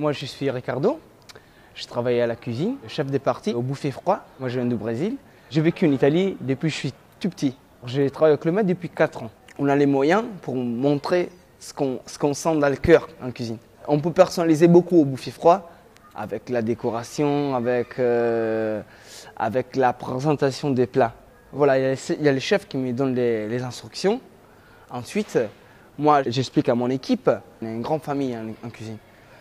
Moi, je suis Ricardo. Je travaille à la cuisine, chef des parties au Buffet Froid. Moi, je viens du Brésil. J'ai vécu en Italie depuis que je suis tout petit. J'ai travaillé au Club Med depuis 4 ans. On a les moyens pour montrer ce qu'on sent dans le cœur en cuisine. On peut personnaliser beaucoup au Buffet Froid avec la décoration, avec la présentation des plats. Voilà, il y a les chefs qui me donnent les instructions. Ensuite, moi, j'explique à mon équipe. On est une grande famille en cuisine.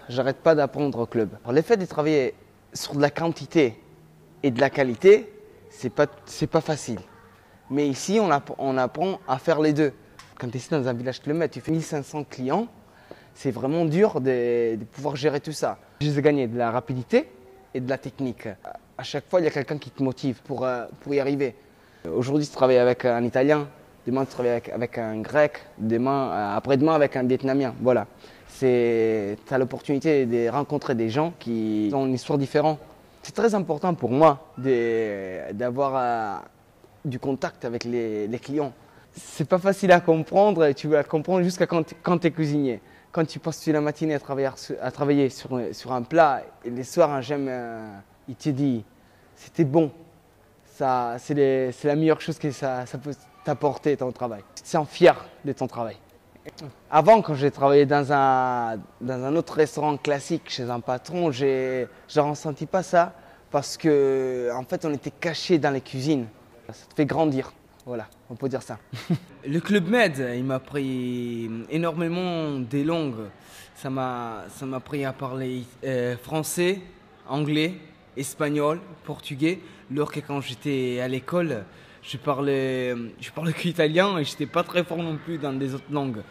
J'arrête pas d'apprendre au club. Alors, le fait de travailler sur de la quantité et de la qualité, c'est pas facile. Mais ici, on apprend à faire les deux. Quand tu es ici dans un village Club Med, tu fais 1500 clients, c'est vraiment dur de pouvoir gérer tout ça. J'ai gagné de la rapidité et de la technique. À chaque fois, il y a quelqu'un qui te motive pour y arriver. Aujourd'hui, tu travailles avec un Italien, demain, tu travailles avec un Grec, après-demain, avec un Vietnamien. Voilà. Tu as l'opportunité de rencontrer des gens qui ont une histoire différente. C'est très important pour moi d'avoir du contact avec les clients. C'est pas facile à comprendre, et tu vas comprendre jusqu'à quand tu es cuisinier. Quand tu passes toute la matinée à travailler sur un plat, et les soirs, il te dit c'était bon. C'est la meilleure chose que ça peut t'apporter ton travail. Tu te sens fier de ton travail. Avant, quand j'ai travaillé dans un autre restaurant classique chez un patron, je ne ressentis pas ça parce que en fait, on était cachés dans les cuisines. Ça te fait grandir, voilà, on peut dire ça. Le Club Med, il m'a appris énormément des langues. Ça m'a appris à parler français, anglais, espagnol, portugais. Alors que quand j'étais à l'école, je parlais qu'italien et je n'étais pas très fort non plus dans des autres langues.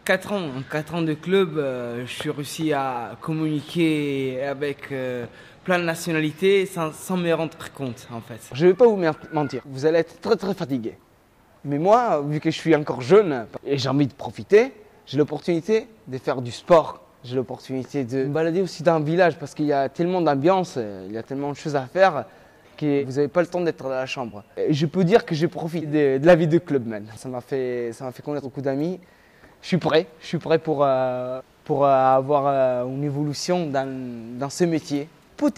4 ans de club, je suis réussi à communiquer avec plein de nationalités sans me rendre compte en fait. Je ne vais pas vous mentir, vous allez être très très fatigué. Mais moi, vu que je suis encore jeune et j'ai envie de profiter, j'ai l'opportunité de faire du sport. J'ai l'opportunité de me balader aussi dans un village parce qu'il y a tellement d'ambiance, il y a tellement de choses à faire. Que vous n'avez pas le temps d'être dans la chambre. Et je peux dire que j'ai profité de la vie de Club Med. Ça m'a fait connaître beaucoup d'amis. Je suis prêt pour avoir une évolution dans ce métier.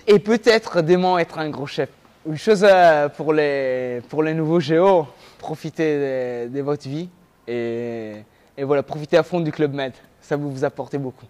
Et peut-être demain être un gros chef. Une chose pour les nouveaux géos, profitez de votre vie et voilà, profitez à fond du Club Med. Ça va vous apporter beaucoup.